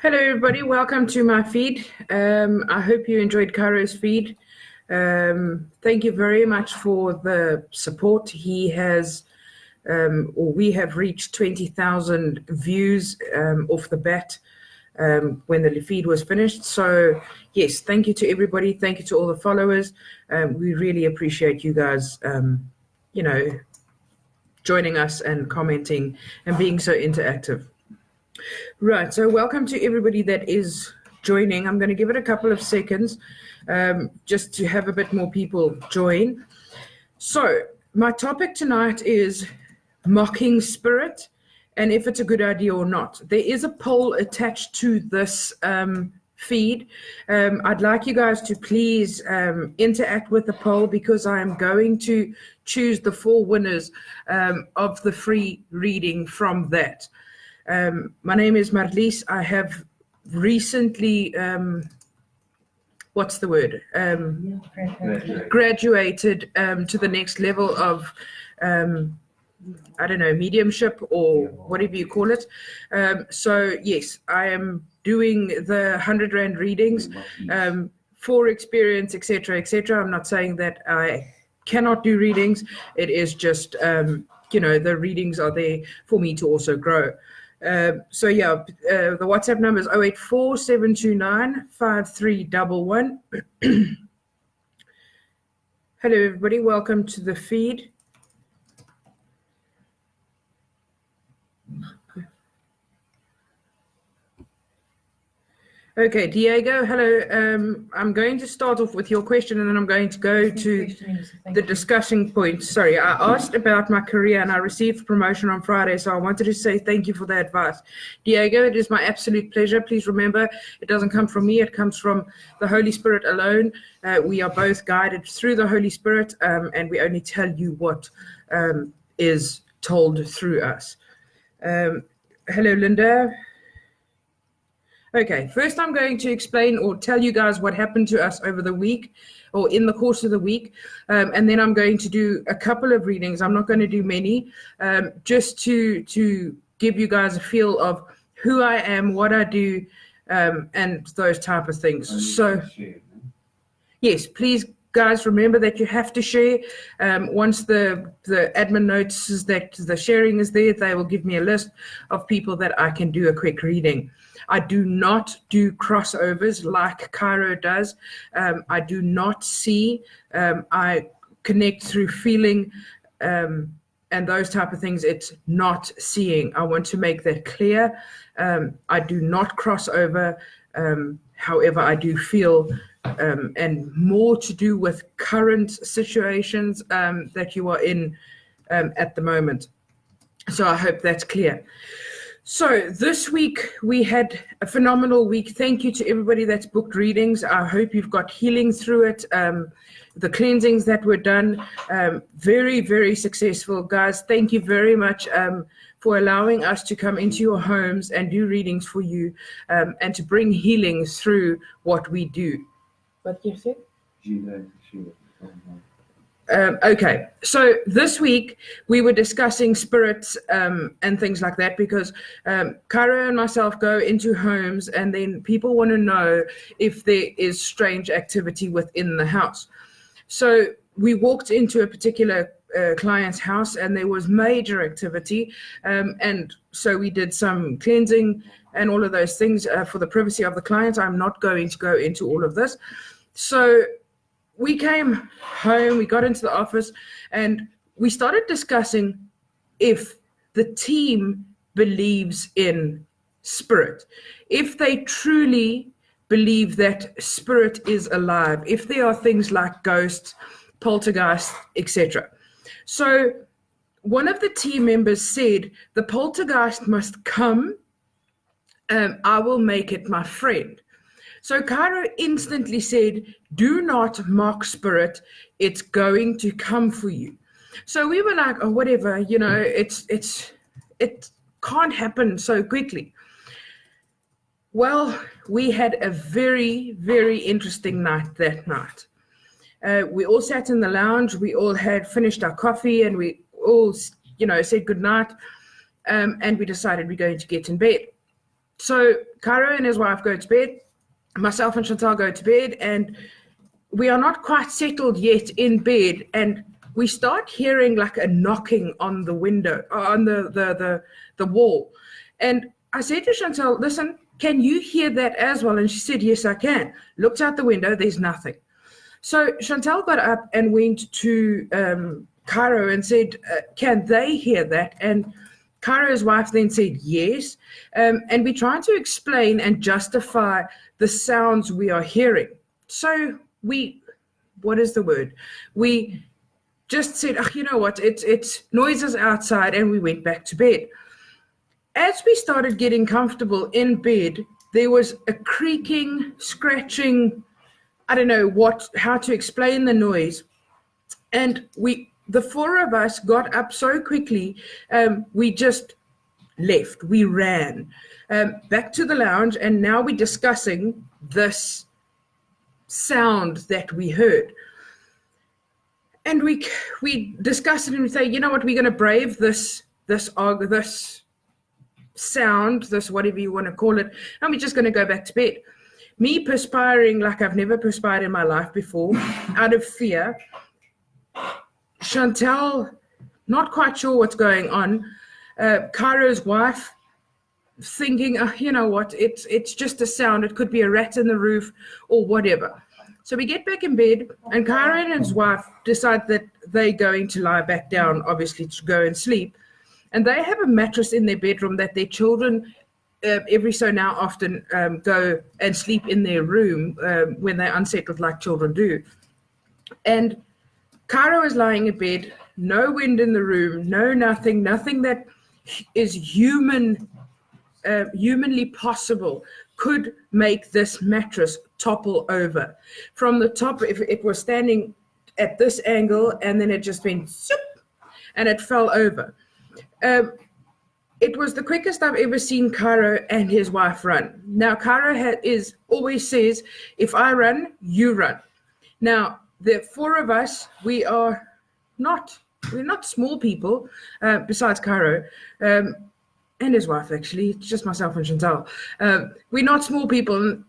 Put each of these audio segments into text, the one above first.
Hello, everybody. Welcome to my feed. I hope you enjoyed Cairo's feed. Thank you very much for the support. He has, or we have reached 20,000 views off the bat when the feed was finished. So, yes, thank you to everybody. Thank you to all the followers. We really appreciate you guys, joining us and commenting and being so interactive. Right, so welcome to everybody that is joining. I'm going to give it a couple of seconds just to have a bit more people join. So, my topic tonight is mocking spirit and if it's a good idea or not. There is a poll attached to this feed. I'd like you guys to please interact with the poll because I am going to choose the 4 winners of the free reading from that. My name is Marlize. I have recently, graduated to the next level of, mediumship or whatever you call it. So, yes, I am doing the 100 Rand readings for experience, etc., etc. I'm not saying that I cannot do readings. It is just, the readings are there for me to also grow. The WhatsApp number is 084 729 5311. Hello, everybody. Welcome to the feed. Okay, Diego, hello. I'm going to start off with your question and then I'm going to go to the discussion points. Sorry, I asked about my career and I received promotion on Friday, so I wanted to say thank you for the advice. Diego, it is my absolute pleasure. Please remember, it doesn't come from me, it comes from the Holy Spirit alone. We are both guided through the Holy Spirit and we only tell you what is told through us. Hello, Linda. Okay, first I'm going to explain or tell you guys what happened to us over the week or in the course of the week. And then I'm going to do a couple of readings. I'm not going to do many, just to give you guys a feel of who I am, what I do, and those type of things. So, yes, please, guys, remember that you have to share. Once the admin notices that the sharing is there, they will give me a list of people that I can do a quick reading. I do not do crossovers like Cairo does. I do not see. I connect through feeling and those type of things. It's not seeing. I want to make that clear. I do not cross over. However, I do feel and more to do with current situations that you are in at the moment. So I hope that's clear. So this week we had a phenomenal week. Thank you to everybody that's booked readings. I hope you've got healing through it. The cleansings that were done, very, very successful. Guys, thank you very much for allowing us to come into your homes and do readings for you and to bring healing through what we do. What you said? Okay, so this week we were discussing spirits and things like that because Cairo and myself go into homes and then people want to know if there is strange activity within the house. So we walked into a particular client's house and there was major activity and so we did some cleansing and all of those things for the privacy of the client. I'm not going to go into all of this. So we came home, we got into the office, and we started discussing if the team believes in spirit, if they truly believe that spirit is alive, if there are things like ghosts, poltergeists, etc. So one of the team members said, the poltergeist must come, I will make it my friend. So Cairo instantly said, do not mock spirit, it's going to come for you. So we were like, oh, whatever, it can't happen so quickly. Well, we had a very, very interesting night that night. We all sat in the lounge, we all had finished our coffee and we all, said goodnight and we decided we're going to get in bed. So Cairo and his wife go to bed. Myself and Chantal go to bed, and we are not quite settled yet in bed, and we start hearing like a knocking on the window, on the wall. And I said to Chantal, listen, can you hear that as well? And she said, yes, I can. Looked out the window, there's nothing. So Chantal got up and went to Cairo and said, can they hear that? And Cairo's wife then said yes. And we tried to explain and justify the sounds we are hearing. So what is the word? We just said, oh, you know what, it's noises outside, and we went back to bed. As we started getting comfortable in bed, there was a creaking, scratching, I don't know how to explain the noise. And the four of us got up so quickly, we just left. We ran back to the lounge, and now we're discussing this sound that we heard. And we discuss it, and we say, you know what, we're going to brave this sound, this whatever you want to call it, and we're just going to go back to bed. Me perspiring like I've never perspired in my life before, out of fear. Chantal, not quite sure what's going on. Cairo's wife thinking, oh, you know what, it's just a sound. It could be a rat in the roof or whatever. So we get back in bed, and Cairo and his wife decide that they're going to lie back down, obviously, to go and sleep. And they have a mattress in their bedroom that their children every so now often go and sleep in their room when they're unsettled like children do. And Cairo is lying in bed, no wind in the room, nothing that is humanly possible could make this mattress topple over. From the top, if it was standing at this angle, and then it just went zoop, and it fell over. It was the quickest I've ever seen Cairo and his wife run. Now, Cairo always says, if I run, you run. Now, the four of us, we're not small people, besides Cairo, and his wife, actually. It's just myself and Chantal. We're not small people.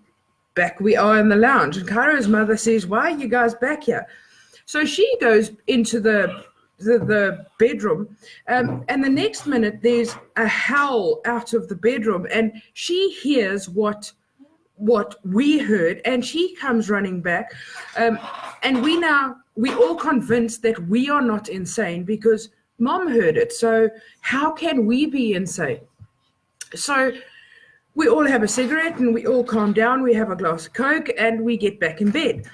Back we are in the lounge. And Cairo's mother says, why are you guys back here? So she goes into the bedroom, and the next minute there's a howl out of the bedroom, and she hears what we heard, and she comes running back, and we all convinced that we are not insane because Mom heard it. So how can we be insane? So we all have a cigarette, and we all calm down. We have a glass of Coke, and we get back in bed,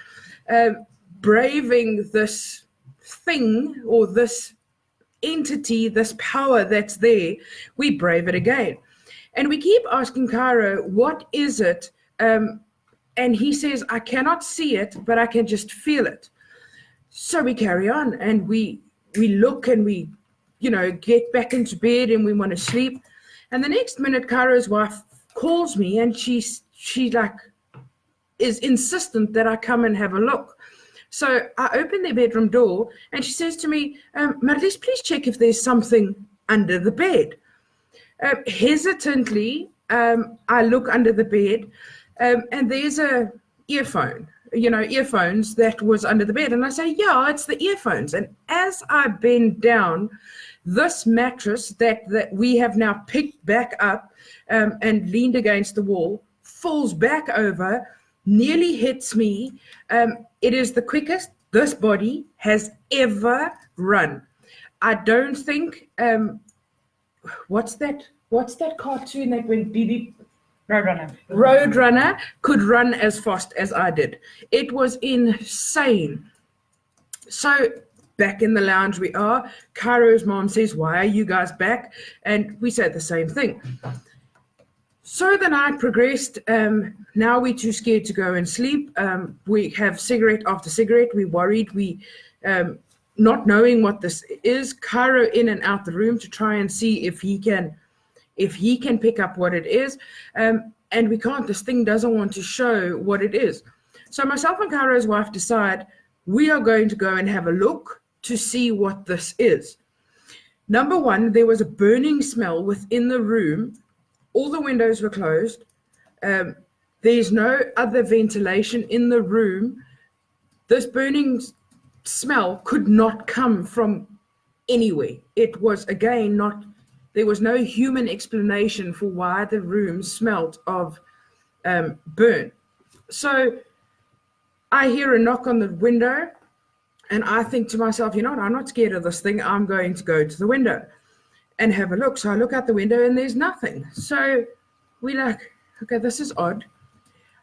braving this thing or this entity, this power that's there. We brave it again, and we keep asking Cairo, what is it? And he says, I cannot see it, but I can just feel it. So we carry on, and we look, and we get back into bed, and we want to sleep. And the next minute, Cairo's wife calls me, and she like is insistent that I come and have a look. So I open their bedroom door, and she says to me, Marlize, please check if there's something under the bed. Hesitantly, I look under the bed, and there's a earphones that was under the bed. And I say, yeah, it's the earphones. And as I bend down, this mattress that we have now picked back up and leaned against the wall falls back over, nearly hits me. It is the quickest this body has ever run. I don't think, what's that cartoon that went beep beep? Roadrunner could run as fast as I did. It was insane. So back in the lounge we are. Cairo's mom says, why are you guys back? And we said the same thing. So the night progressed. Now we're too scared to go and sleep. We have cigarette after cigarette. We're worried. We not knowing what this is. Cairo in and out the room to try and see if he can pick up what it is. And we can't. This thing doesn't want to show what it is. So myself and Cairo's wife decide we are going to go and have a look to see what this is. Number one, there was a burning smell within the room all the windows were closed. There's no other ventilation in the room. This burning smell could not come from anywhere. It was, again, there was no human explanation for why the room smelled of burn. So I hear a knock on the window, and I think to myself, you know what, I'm not scared of this thing. I'm going to go to the window and have a look. So I look out the window and there's nothing. So we're like, okay, this is odd.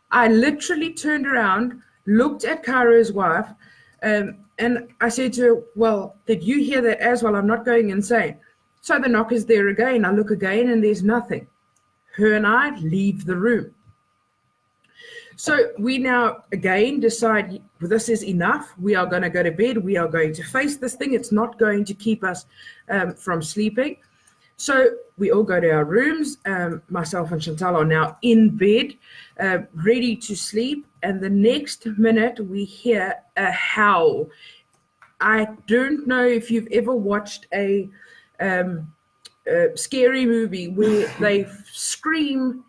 I literally turned around, looked at Cairo's wife, and I said to her, well, did you hear that as well? I'm not going insane. So the knock is there again. I look again and there's nothing. Her and I leave the room. So we now again decide this is enough. We are going to go to bed. We are going to face this thing. It's not going to keep us from sleeping. So we all go to our rooms. Myself and Chantal are now in bed, ready to sleep. And the next minute we hear a howl. I don't know if you've ever watched a scary movie where they scream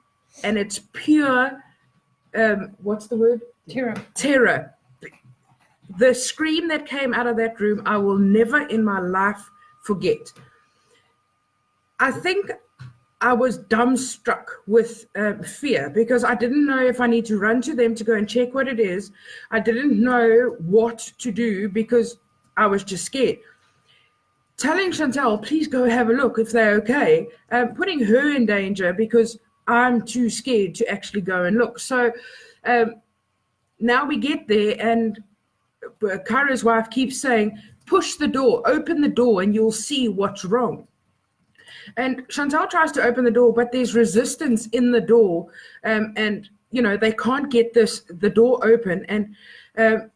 and it's pure, what's the word? Terror. The scream that came out of that room, I will never in my life forget. I think I was dumbstruck with fear because I didn't know if I need to run to them to go and check what it is. I didn't know what to do because I was just scared. Telling Chantal, please go have a look if they're okay, putting her in danger because I'm too scared to actually go and look. So now we get there and Cairo's wife keeps saying, push the door, open the door and you'll see what's wrong. And Chantal tries to open the door, but there's resistance in the door, and you know they can't get the door open. And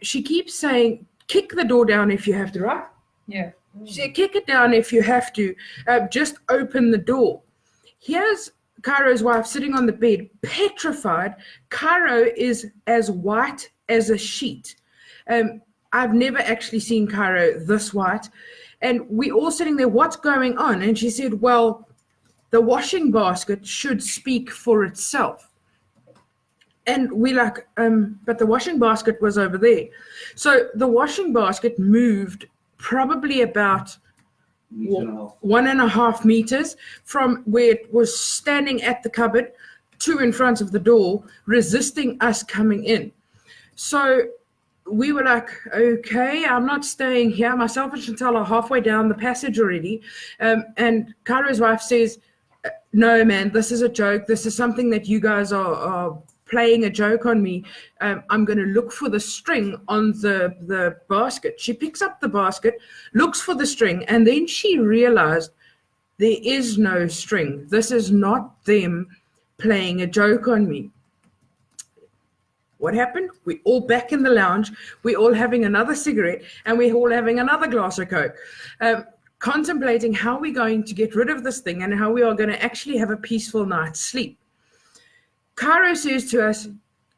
she keeps saying, "Kick the door down if you have to." Right? Yeah. She kick it down if you have to. Just open the door. Here's Cairo's wife sitting on the bed, petrified. Cairo is as white as a sheet. I've never actually seen Cairo this white. And we all sitting there, what's going on? And she said, well, the washing basket should speak for itself. And we like, but the washing basket was over there. So the washing basket moved probably about 1.5 meters from where it was standing at the cupboard to in front of the door, resisting us coming in. So we were like, okay, I'm not staying here. Myself and Chantal are halfway down the passage already. And Cairo's wife says, no, man, this is a joke. This is something that you guys are playing a joke on me. I'm going to look for the string on the basket. She picks up the basket, looks for the string, and then she realized there is no string. This is not them playing a joke on me. What happened? We're all back in the lounge. We're all having another cigarette and we're all having another glass of Coke, contemplating how we're going to get rid of this thing and how we are going to actually have a peaceful night's sleep. Cairo says to us,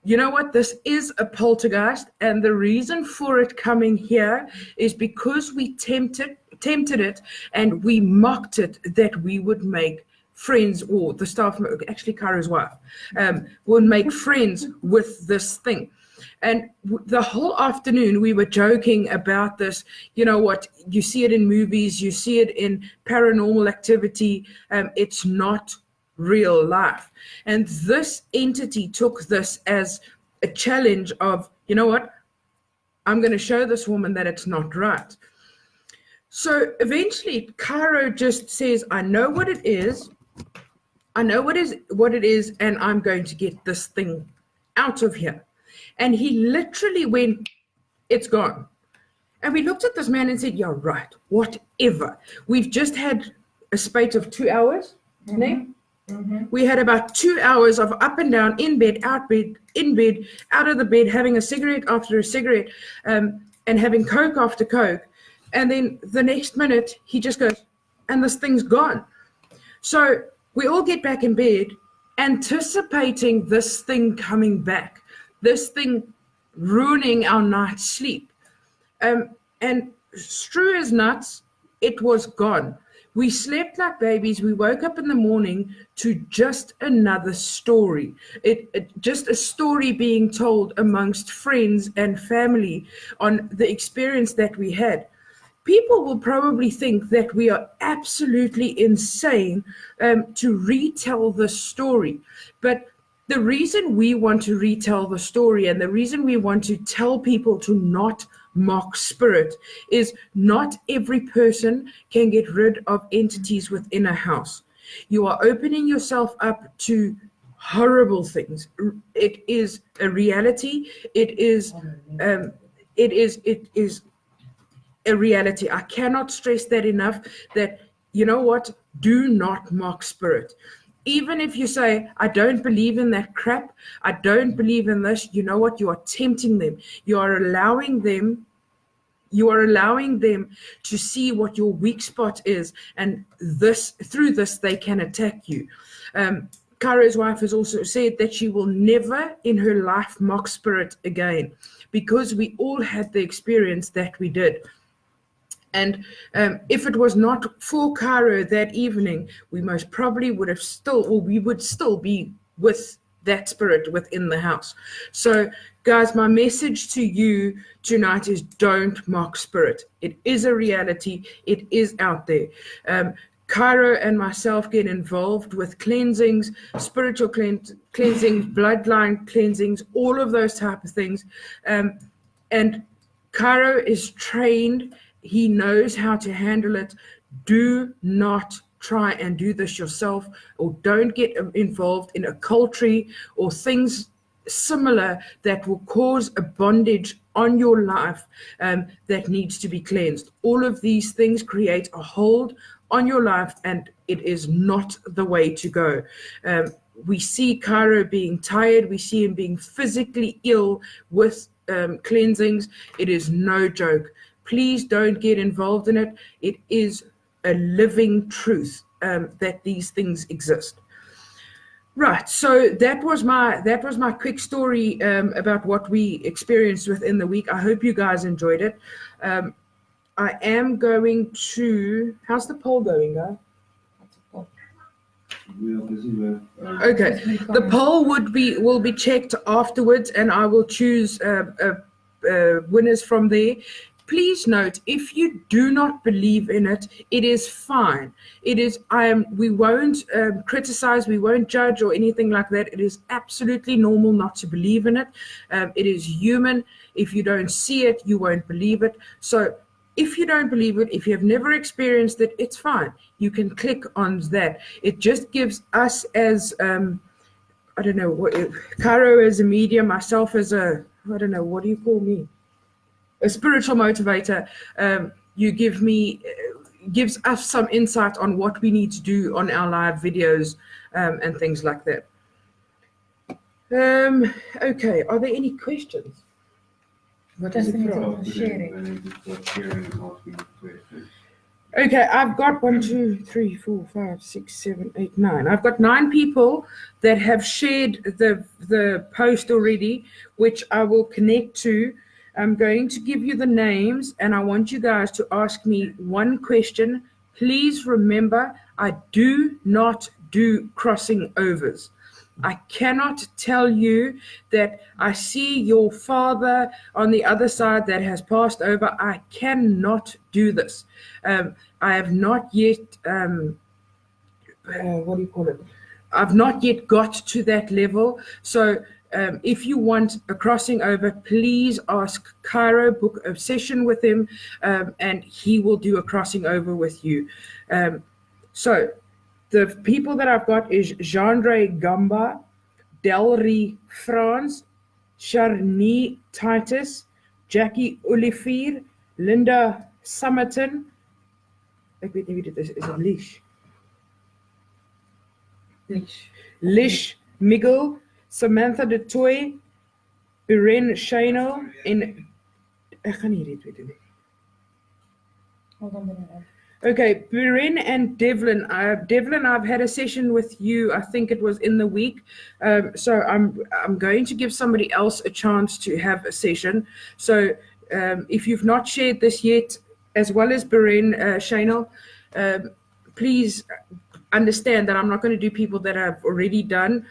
you know what? This is a poltergeist, and the reason for it coming here is because we tempted it and we mocked it that we would make friends, or the staff, actually Cairo's wife, would make friends with this thing. And the whole afternoon we were joking about this. You know what? You see it in movies, you see it in paranormal activity. It's not real life. And this entity took this as a challenge of, you know what? I'm going to show this woman that it's not right. So eventually Cairo just says, I know what it is. I know what it is, and I'm going to get this thing out of here. And he literally went, it's gone. And we looked at this man and said, you're right, whatever. We've just had a spate of 2 hours, mm-hmm. Mm-hmm. We had about 2 hours of up and down, in bed, out bed, in bed, out of the bed, having a cigarette after a cigarette, and having Coke after Coke. And then the next minute, he just goes, and this thing's gone. So we all get back in bed, anticipating this thing coming back, this thing ruining our night's sleep. And true as nuts, it was gone. We slept like babies. We woke up in the morning to just another story. Just a story being told amongst friends and family on the experience that we had. People will probably think that we are absolutely insane to retell the story. But the reason we want to retell the story and the reason we want to tell people to not mock spirit is not every person can get rid of entities within a house. You are opening yourself up to horrible things. It is a reality. It is a reality. I cannot stress that enough, that, you know what, do not mock spirit. Even if you say, I don't believe in that crap, I don't believe in this, you know what, you are tempting them. You are allowing them to see what your weak spot is, and through this they can attack you. Cairo's wife has also said that she will never in her life mock spirit again, because we all had the experience that we did. And if it was not for Cairo that evening, we most probably would still be with that spirit within the house. So, guys, my message to you tonight is don't mock spirit. It is a reality. It is out there. Cairo and myself get involved with cleansings, spiritual cleansings, bloodline cleansings, all of those type of things. And Cairo is trained. He knows how to handle it. Do not try and do this yourself, or don't get involved in occultry or things similar that will cause a bondage on your life that needs to be cleansed. All of these things create a hold on your life, and it is not the way to go. We see Cairo being tired. We see him being physically ill with cleansings. It is no joke. Please don't get involved in it. It is a living truth that these things exist. Right. So that was my quick story about what we experienced within the week. I hope you guys enjoyed it. I am going to. How's the poll going, guys? Okay. The poll will be checked afterwards, and I will choose winners from there. Please note, if you do not believe in it, it is fine. It is. We won't criticize, we won't judge or anything like that. It is absolutely normal not to believe in it. It is human. If you don't see it, you won't believe it. So, if you don't believe it, if you have never experienced it, it's fine. You can click on that. It just gives us as I don't know what Cairo as a medium, myself as a I don't know, what do you call me? A spiritual motivator. Gives us some insight on what we need to do on our live videos and things like that. Okay, are there any questions? Okay, I've got 1, 2, 3, 4, 5, 6, 7, 8, 9. I've got 9 people that have shared the post already, which I will connect to. I'm going to give you the names, and I want you guys to ask me one question. Please remember, I do not do crossing overs. I cannot tell you that I see your father on the other side that has passed over. I cannot do this. I have not yet, what do you call it? I've not yet got to that level. So if you want a crossing over, please ask Cairo, book a session with him, and he will do a crossing over with you. So the people that I've got is Jeandre Gamba, Delry France, Sharni Titus, Jackie Olivier, Linda Summerton. Ek weet nie wie dit is het Lish. Lish Miguel, Samantha de Toy, Irene Shano, en ek gaan nie dit weet nie. Hold on a minute. Okay, Burin and Devlin. Devlin, I've had a session with you. I think it was in the week. So I'm going to give somebody else a chance to have a session. So if you've not shared this yet, as well as Burin, Shano, please understand that I'm not going to do people that I've already done.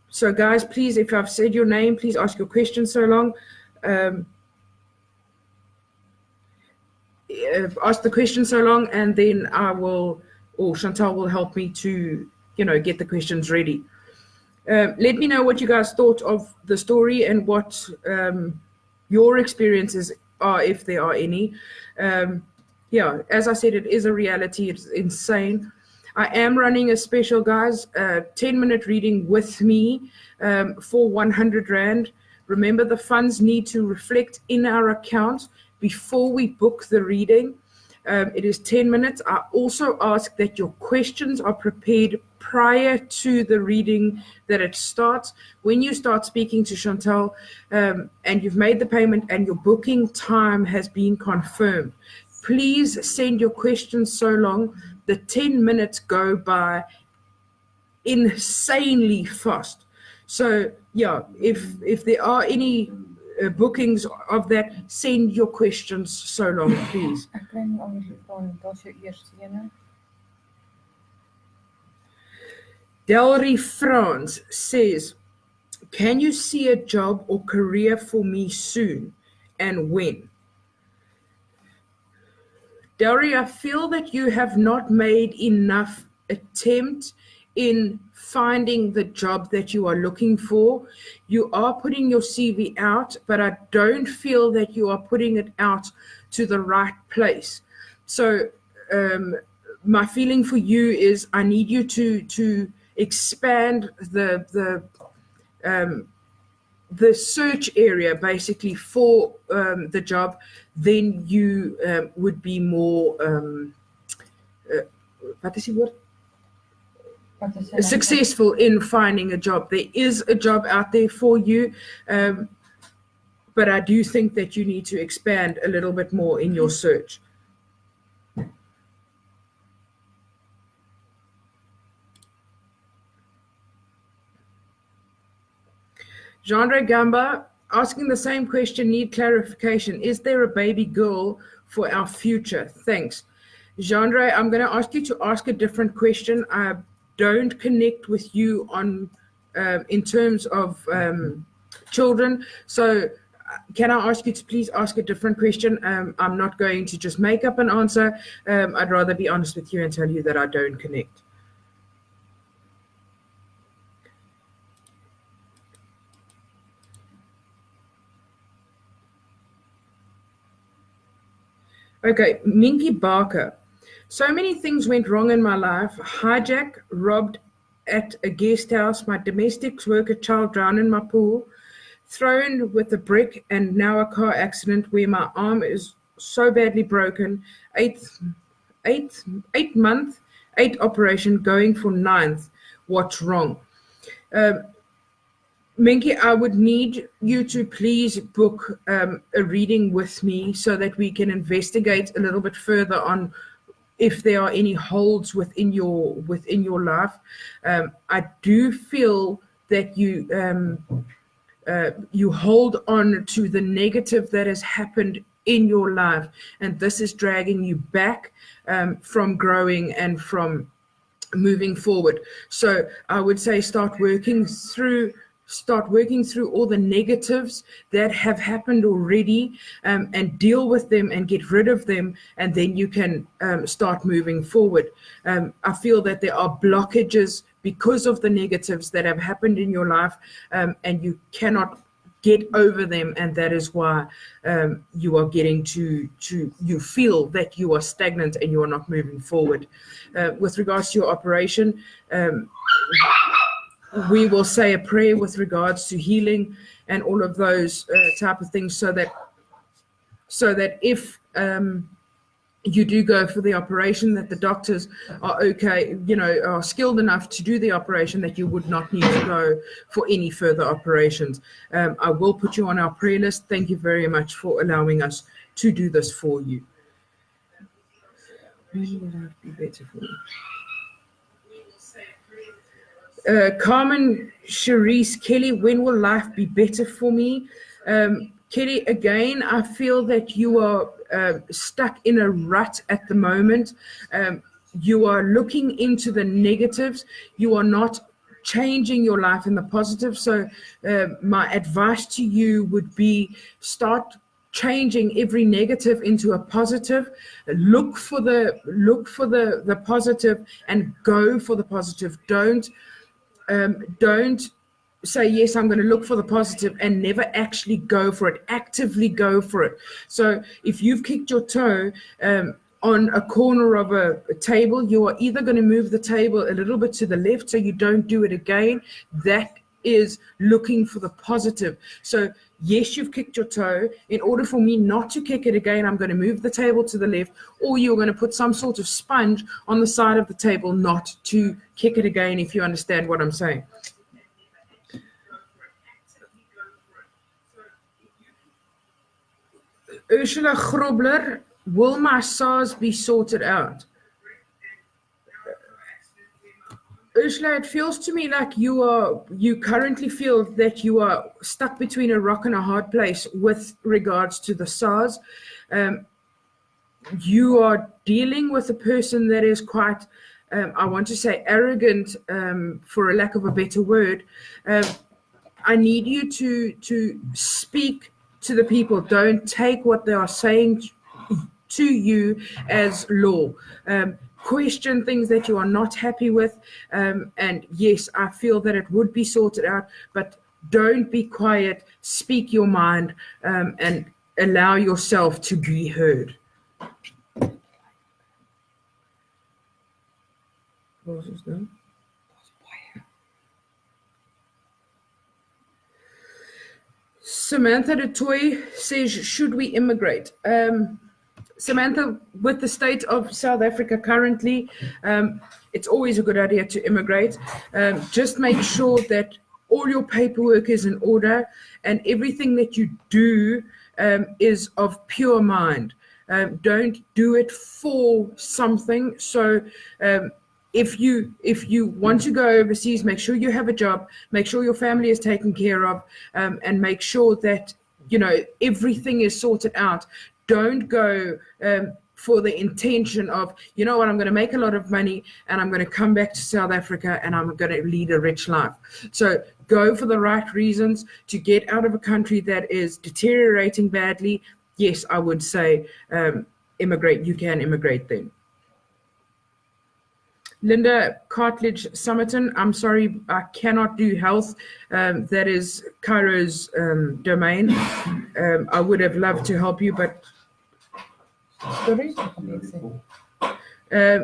So guys, please, if I've said your name, please ask your question so long. Ask the question so long, and then I will, or Chantal will help me to, get the questions ready. Let me know what you guys thought of the story and what your experiences are, if there are any. Yeah, as I said, it is a reality. It's insane. I am running a special, guys, 10-minute reading with me for 100 Rand. Remember, the funds need to reflect in our account before we book the reading. It is 10 minutes. I also ask that your questions are prepared prior to the reading, that it starts. When you start speaking to Chantal and you've made the payment and your booking time has been confirmed, please send your questions so long. The 10 minutes go by insanely fast. So yeah, if there are any bookings of that, send your questions so long, please. Delry France says, can you see a job or career for me soon, and when? Delry, I feel that you have not made enough attempt in finding the job that you are looking for. You are putting your CV out, but I don't feel that you are putting it out to the right place. So my feeling for you is I need you to expand the search area basically for the job. Then you would be more successful in finding a job. There is a job out there for you, but I do think that you need to expand a little bit more in your search. Genre Gamba, asking the same question, need clarification. Is there a baby girl for our future? Thanks. Genre, I'm going to ask you to ask a different question. I don't connect with you on in terms of children. So can I ask you to please ask a different question? I'm not going to just make up an answer. I'd rather be honest with you and tell you that I don't connect. Okay, Minky Barker. So many things went wrong in my life. Hijack, robbed at a guest house, my domestic worker child drowned in my pool, thrown with a brick, and now a car accident where my arm is so badly broken. Eight operation, going for 9th. What's wrong? Minky, I would need you to please book a reading with me so that we can investigate a little bit further on if there are any holds within your life. I do feel that you hold on to the negative that has happened in your life, and this is dragging you back from growing and from moving forward. So I would say start working through all the negatives that have happened already, and deal with them and get rid of them, and then you can start moving forward. I feel that there are blockages because of the negatives that have happened in your life, and you cannot get over them, and that is why you are getting you feel that you are stagnant and you are not moving forward. With regards to your operation, we will say a prayer with regards to healing and all of those type of things, so that if you do go for the operation, that the doctors are okay, are skilled enough to do the operation, that you would not need to go for any further operations. I will put you on our prayer list. Thank you very much for allowing us to do this for you. When will life be better for you? Carmen Cherise Kelly, when will life be better for me? Kelly, again, I feel that you are stuck in a rut at the moment. you are looking into the negatives. You are not changing your life in the positive. So my advice to you would be start changing every negative into a positive. Look for the positive and go for the positive. Don't say, yes, I'm going to look for the positive and never actually go for it. Actively go for it. So if you've kicked your toe on a corner of a table, you are either going to move the table a little bit to the left so you don't do it again. That is looking for the positive. So yes, you've kicked your toe. In order for me not to kick it again, I'm going to move the table to the left, or you're going to put some sort of sponge on the side of the table not to kick it again, if you understand what I'm saying. Ursula Grobler, will my SARS be sorted out? Ursula, it feels to me like you currently feel that you are stuck between a rock and a hard place with regards to the SARS. You are dealing with a person that is quite, I want to say arrogant, for a lack of a better word. I need you to speak to the people. Don't take what they are saying to you as law. Question things that you are not happy with. And yes, I feel that it would be sorted out, but don't be quiet. Speak your mind, and allow yourself to be heard. What was his name? Samantha de Toy says, should we immigrate? Samantha, with the state of South Africa currently, it's always a good idea to immigrate. Just make sure that all your paperwork is in order and everything that you do is of pure mind. Don't do it for something. So if you want to go overseas, make sure you have a job, make sure your family is taken care of, and make sure that everything is sorted out. Don't go for the intention of, you know what, I'm going to make a lot of money and I'm going to come back to South Africa and I'm going to lead a rich life. So go for the right reasons to get out of a country that is deteriorating badly. Yes, I would say immigrate. You can immigrate then. Linda Cartledge Summerton, I'm sorry, I cannot do health. That is Cairo's domain. I would have loved to help you, but sorry?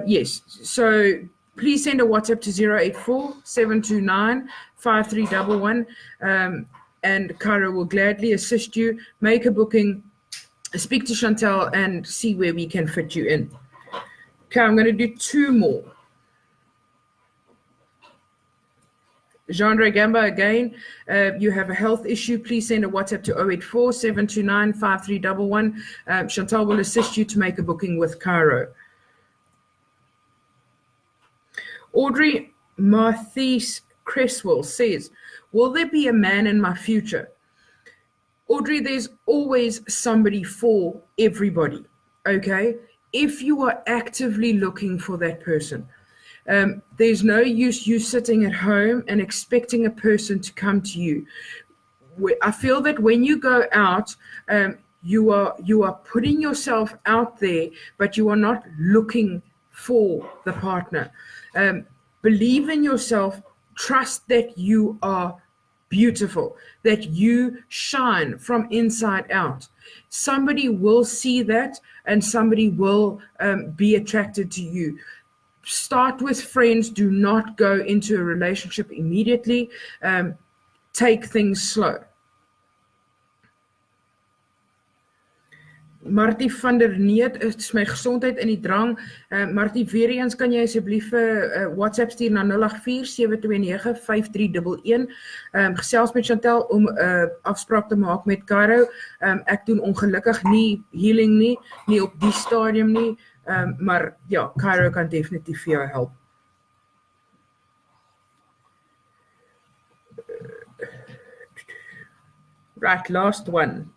Yes, so please send a WhatsApp to 084-729-5311, and Cairo will gladly assist you. Make a booking, speak to Chantel, and see where we can fit you in. Okay, I'm going to do two more. Genre Gamba again, you have a health issue, please send a WhatsApp to 084-729-5311. Chantal will assist you to make a booking with Cairo. Audrey Marthies Cresswell says, will there be a man in my future? Audrey, there's always somebody for everybody, okay? If you are actively looking for that person, there's no use you sitting at home and expecting a person to come to you. I feel that when you go out, you are putting yourself out there, but you are not looking for the partner. Believe in yourself. Trust that you are beautiful, that you shine from inside out. Somebody will see that, and somebody will be attracted to you. Start with friends. Do not go into a relationship immediately. Take things slow. Martie van der Neet, is my gesondheid in die drang. Martie, weer eens kan jy asseblief 'n WhatsApp stuur na 0847295311. Gesels met Chantel om 'n afspraak te maak met Cairo. Ek doen ongelukkig nie healing nie op die stadium nie. Maar ja, Cairo kan definitief vir jou help. Right, last one.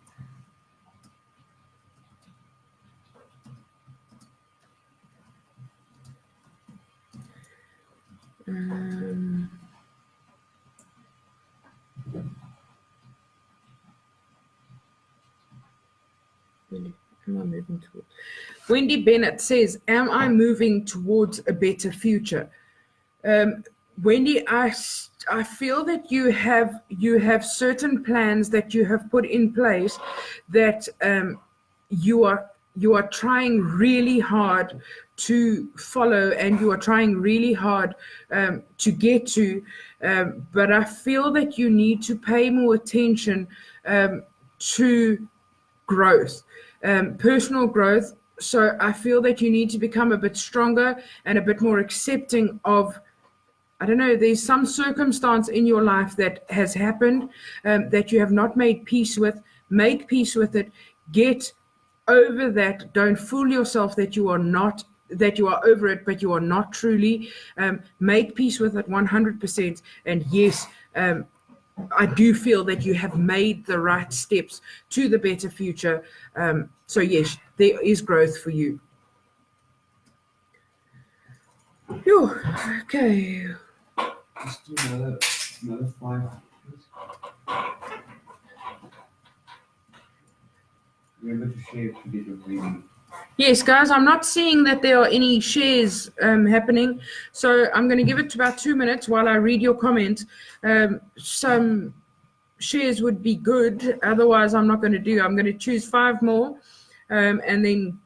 Wendy, am I moving towards? Wendy Bennett says, am I moving towards a better future? Wendy, I feel that you have certain plans that you have put in place that you are trying really hard to follow, and you are trying really hard to get to. But I feel that you need to pay more attention to growth, personal growth. So I feel that you need to become a bit stronger and a bit more accepting of, I don't know, there's some circumstance in your life that has happened that you have not made peace with. Make peace with it. Get over that. Don't fool yourself that you are not, that you are over it, but you are not truly. Make peace with it 100%. And yes, I do feel that you have made the right steps to the better future. So yes, there is growth for you. Phew, okay. Let's do another 5, please. Remember to share to get your reading. Yes, guys, I'm not seeing that there are any shares happening. So I'm going to give it about 2 minutes while I read your comments. Some shares would be good. Otherwise, I'm not going to do. I'm going to choose 5 more and then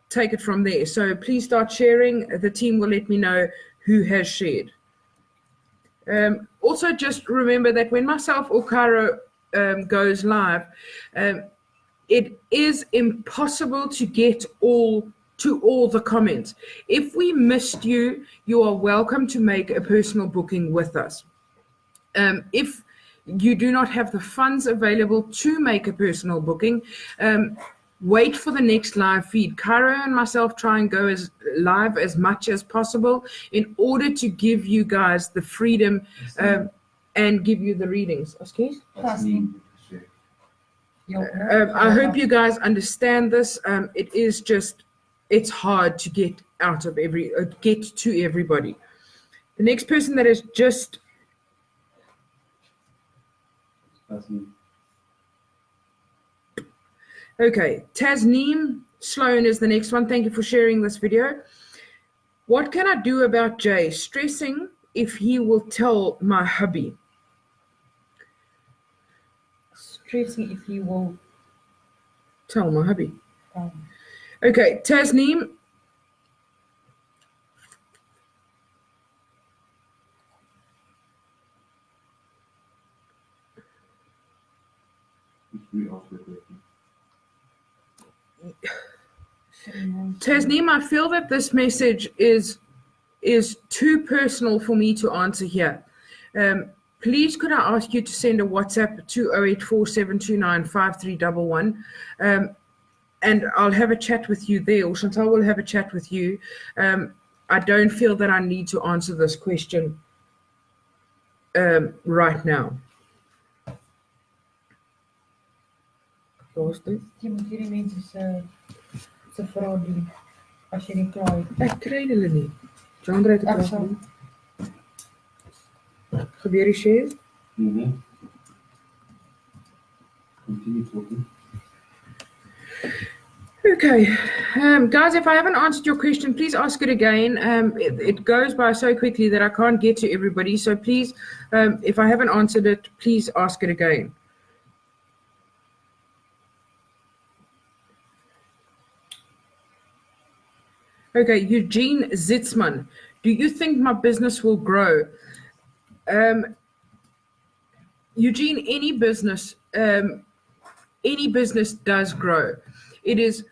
take it from there. So please start sharing. The team will let me know who has shared. Also, just remember that when myself or Cairo goes live, it is impossible to get all the comments. If we missed you, you are welcome to make a personal booking with us. If you do not have the funds available to make a personal booking, wait for the next live feed. Cairo and myself try and go as live as much as possible in order to give you guys the freedom and give you the readings. Okay? I hope you guys understand this. It is just, it's hard to get out of get to everybody. The next person that is just okay, Tasneem Sloan is the next one. Thank you for sharing this video. What can I do about Jay stressing if he will tell my hubby? Stressing if he will tell my hubby. Okay, Tasneem. Tasneem, I feel that this message is too personal for me to answer here. Please could I ask you to send a WhatsApp to 0847295311 and I'll have a chat with you there, or Chantal will have a chat with you. I don't feel that I need to answer this question right now. Wat was dit? Jy moet hierdie mense se vrae doen as jy nie klaar het. Ek kry hulle nie. Chandra het dit gedoen. Gebeur die shares? Continue talking. Okay, guys, if I haven't answered your question, please ask it again. It goes by so quickly that I can't get to everybody. So please, if I haven't answered it, please ask it again. Okay, Eugene Zitzman, do you think my business will grow? Eugene, any business does grow. It is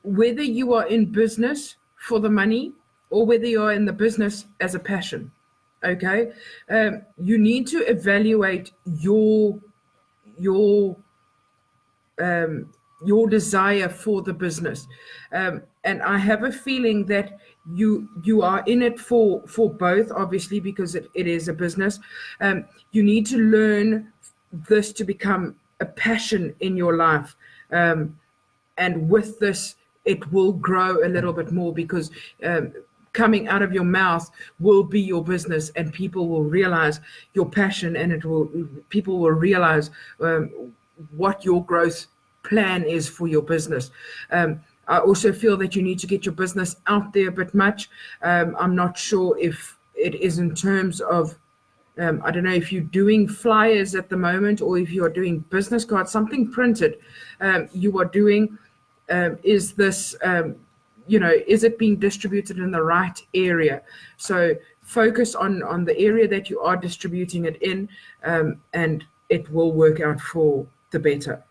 whether you are in business for the money or whether you are in the business as a passion. Okay, you need to evaluate your desire for the business, and I have a feeling that you are in it for both, obviously, because it is a business. You need to learn this to become a passion in your life, and with this it will grow a little bit more, because coming out of your mouth will be your business, and people will realize your passion, and people will realize what your growth plan is for your business. I also feel that you need to get your business out there a bit much. I'm not sure if it is in terms of, I don't know if you're doing flyers at the moment or if you are doing business cards, something printed you are doing. Is this, is it being distributed in the right area? So focus on the area that you are distributing it in, and it will work out for the better.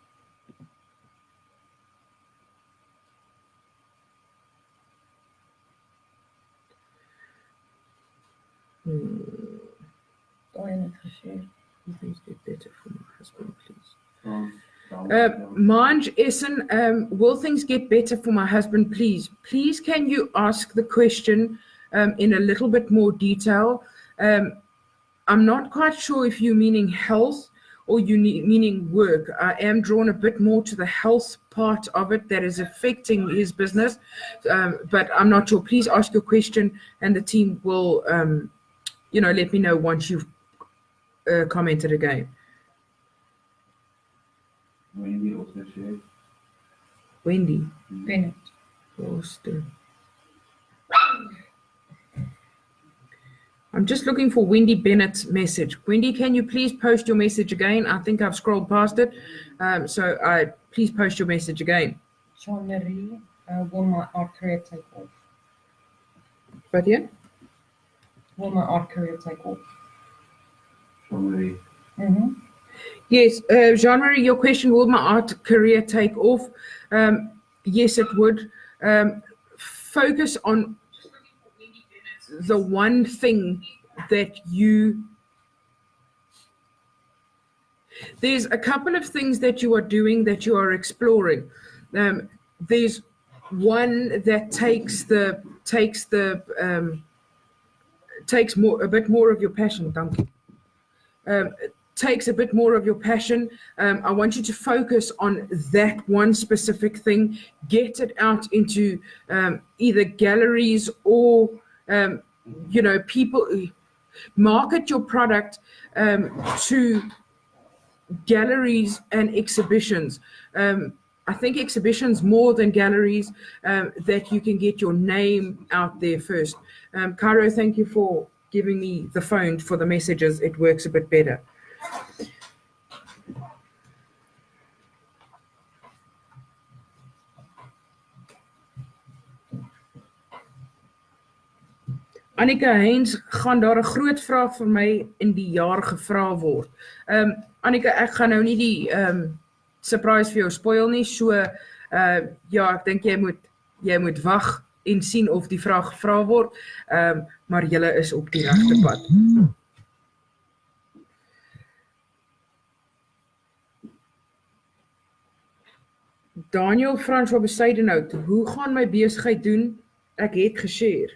Things get better for my husband, please. Manj Essen, will things get better for my husband, please? Please, can you ask the question in a little bit more detail? I'm not quite sure if you're meaning health or you meaning work. I am drawn a bit more to the health part of it that is affecting his business, but I'm not sure. Please ask your question and the team will, let me know once you've commented again. Wendy also shared. Wendy. Bennett. Austin. I'm just looking for Wendy Bennett's message. Wendy, can you please post your message again? I think I've scrolled past it. So please post your message again. Sean Marie, will my art career take off? But yeah? Will my art career take off? Jean-Marie. Mm-hmm. Yes, Jean-Marie, your question, will my art career take off? Yes, it would. Focus on the one thing that there's a couple of things that you are doing that you are exploring. There's one that takes a bit more of your passion. Thank you. Takes a bit more of your passion. I want you to focus on that one specific thing. Get it out into either galleries or people. Market your product to galleries and exhibitions. I think exhibitions more than galleries, that you can get your name out there first. Cairo, thank you for giving me the phone for the messages. It works a bit better. Annika Heinz, gaan daar 'n groot vraag vir my in die jaar gevra word. Annika, ek gaan nou nie die surprise vir jou spoil nie. So ja, ek dink jy moet wag en sien of die vraag gevra word. Maar julle is op die regte pad. Daniel François Besuidenhout, hoe gaan my besigheid doen? Ek het geshare.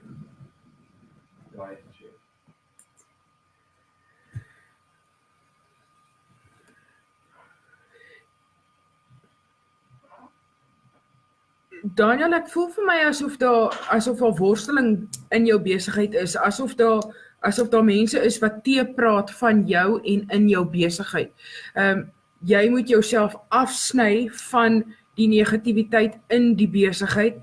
Daniel, ek voel vir my asof daar worsteling in jou besigheid is, asof daar mense is wat teepraat van jou en in jou besigheid. Jy moet jouself afsny van die negativiteit in die besigheid.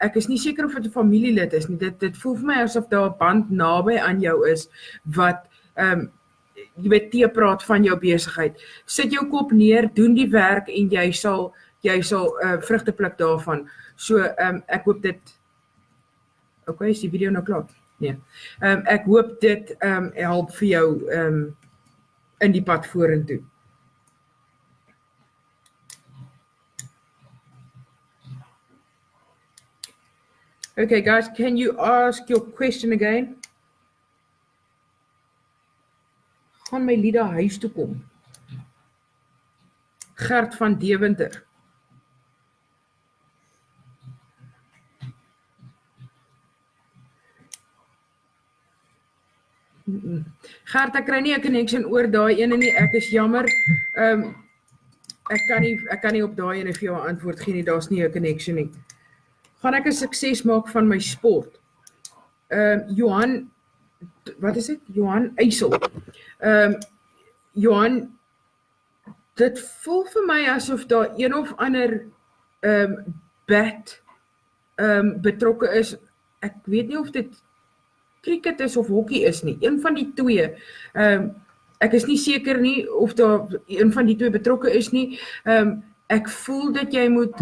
Ek is nie seker of dit 'n familielid is nie. Dit voel vir my asof daar 'n band naby aan jou is wat jy weet teepraat van jou besigheid. Sit jou kop neer, doen die werk en jy sal vrugte pluk daarvan. So ek hoop dit. Okay, is die video nou klaar? Nee. Ek hoop dit help vir jou in die pad vorentoe. Okay guys, can you ask your question again? Gaan my Lida huis toe kom. Gert van Deventer. Gert, ek kry nie 'n connection oor daai ene nie. Ek is jammer. Ek kan nie op daai ene vir jou 'n antwoord gee nie. Daar's nie 'n connection nie. Gaan ek 'n sukses maak van my sport? Johan, wat is dit? Johan Eysel. Johan, Dit voel vir my asof daar een of ander bad betrokke is. Ek weet nie of dit cricket is of hockey is nie. Een van die twee. Ek is nie seker nie of daar een van die twee betrokke is nie. Ek voel dat jy moet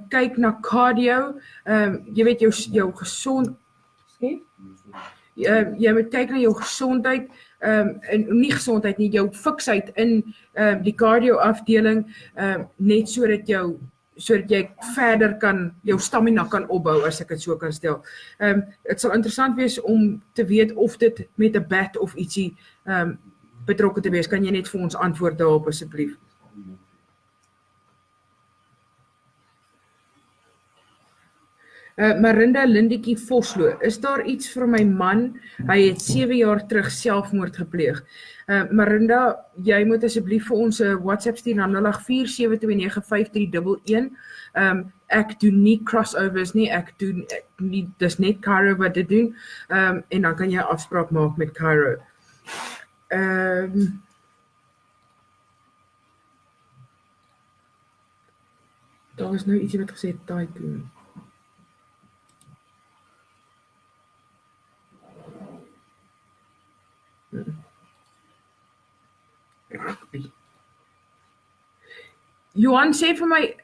kyk na cardio. Jy weet jou gesond. Jy moet kyk na jou gesondheid, en nie gesondheid nie, jou fiksheid in die cardio afdeling, net sodat jy verder kan, jou stamina kan opbou, as ek dit so kan stel. Het sal interessant wees om te weet of dit met 'n bat of ietsie betrokke te wees. Kan jy net vir ons antwoord daarop asseblief? Marinda Lindetjie Vosloo, is daar iets vir my man? Hy het 7 jaar terug selfmoord gepleeg. Marinda, jy moet asseblief vir ons 'n WhatsApp stuur na 0847295311. Ek doen nie crossovers nie, dis net Cairo wat dit doen, en dan kan jy 'n afspraak maak met Cairo. Daar was nou ietsie wat gesê het, tycoon. Johan sê vir my,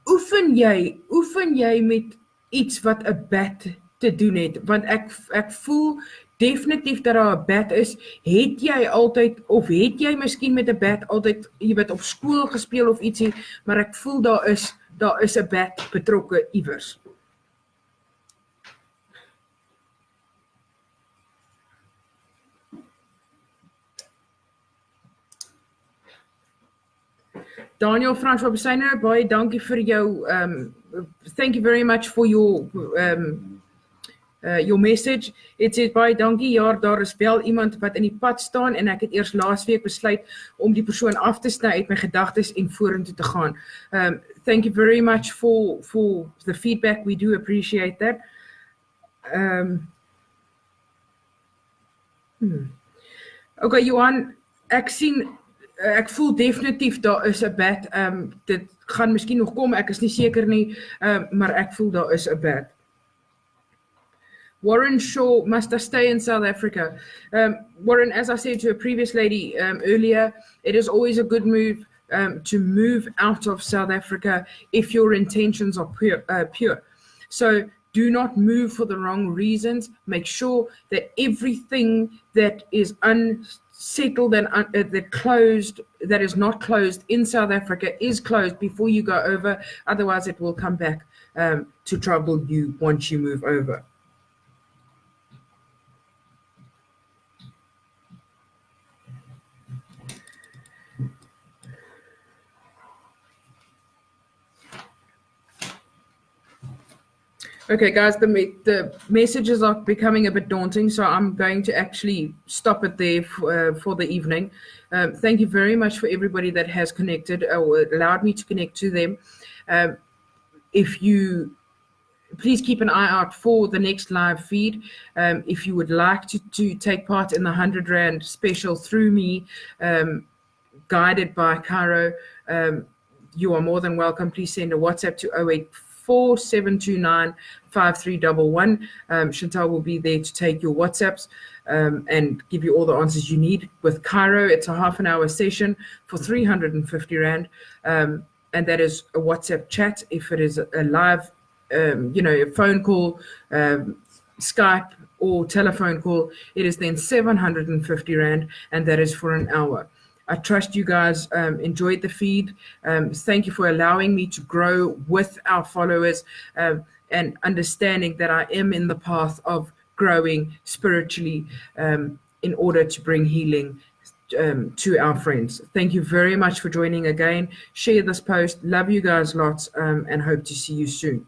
oefen jy met iets wat 'n bat te doen het, want ek voel definitief dat daar 'n bat is. Het jy altyd, of het jy miskien met 'n bat altyd, jy weet, op skool gespeel of ietsie, maar ek voel daar is 'n bat betrokke iewers. Daniel François Besyner, baie dankie vir jou, thank you very much for your message. It says, baie dankie, ja, daar is wel iemand wat in die pad staan en ek het eers laasweek besluit om die persoon af te sny uit my gedagtes en vorentoe te gaan. Thank you very much for the feedback, we do appreciate that. Okay, Johan, ek voel definitief daar is 'n bat. Dit gaan miskien nog kom, ek is nie seker nie, maar ek voel daar is 'n bat. Warren Shaw, must I stay in South Africa? Warren, as I said to a previous lady earlier, it is always a good move to move out of South Africa if your intentions are pure. So do not move for the wrong reasons. Make sure that everything that is unsettled and that is not closed in South Africa is closed before you go over. Otherwise, it will come back to trouble you once you move over. Okay, guys, the messages are becoming a bit daunting, so I'm going to actually stop it there for the evening. Thank you very much for everybody that has connected or allowed me to connect to them. Please keep an eye out for the next live feed. If you would like to take part in the 100 Rand special through me, guided by Cairo, you are more than welcome. Please send a WhatsApp to 0847295311. Chantal will be there to take your WhatsApps and give you all the answers you need. With Cairo, it's a half an hour session for 350 Rand. And that is a WhatsApp chat. If it is a live, a phone call, Skype or telephone call, it is then 750 Rand, and that is for an hour. I trust you guys enjoyed the feed. Thank you for allowing me to grow with our followers and understanding that I am in the path of growing spiritually in order to bring healing to our friends. Thank you very much for joining again. Share this post. Love you guys lots and hope to see you soon.